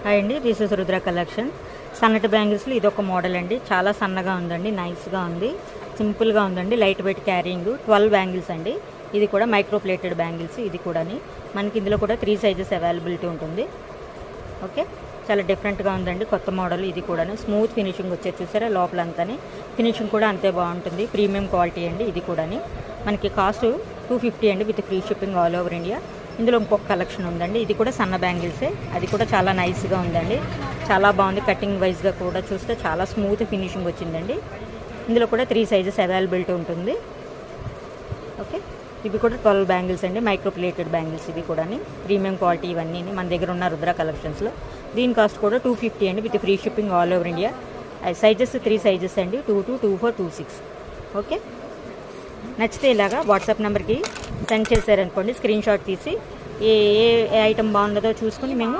Hi అండి, this is Rudra collection. సన్నటి బ్యాంగిల్స్లో ఇది ఒక మోడల్ అండి. చాలా సన్నగా ఉందండి, నైస్గా ఉంది, సింపుల్గా ఉందండి, లైట్ వెయిట్ క్యారింగ్. 12 బ్యాంగిల్స్ అండి. ఇది కూడా మైక్రో ప్లేటెడ్ బ్యాంగిల్స్. ఇది కూడా మనకి ఇందులో కూడా 3 సైజెస్ అవైలబిలిటీ ఉంటుంది. ఓకే, చాలా డిఫరెంట్గా ఉందండి, కొత్త మోడల్. ఇది కూడా స్మూత్ ఫినిషింగ్ వచ్చేది చూసారా, లోపలంతానే ఫినిషింగ్ కూడా అంతే బాగుంటుంది. ప్రీమియం క్వాలిటీ అండి. ఇది కూడా మనకి కాస్ట్ 250 అండి, with free shipping all over India. ఇందులో ఇంకొక కలెక్షన్ ఉందండి. ఇది కూడా సన్న బ్యాంగిల్సే. అది కూడా చాలా నైస్గా ఉందండి, చాలా బాగుంది. కటింగ్ వైజ్గా కూడా చూస్తే చాలా స్మూత్ ఫినిషింగ్ వచ్చిందండి. ఇందులో కూడా 3 సైజెస్ అవైలబిలిటీ ఉంటుంది. ఓకే, ఇవి కూడా 12 బ్యాంగిల్స్ అండి, మైక్రో ప్లేటెడ్ బ్యాంగిల్స్. ఇవి కూడా ప్రీమియం క్వాలిటీ. ఇవన్నీ మన దగ్గర ఉన్న రుద్ర కలెక్షన్స్లో. దీని కాస్ట్ కూడా 250 అండి, with free shipping all over India. Sizes 3 sizes అండి, 22, 24, 26. ఓకే, నచ్చితే ఇలాగా వాట్సాప్ నెంబర్కి సెండ్ చేశారనుకోండి, స్క్రీన్ షాట్ తీసి ఏ ఐటమ్ బాగుందో చూసుకుని మేము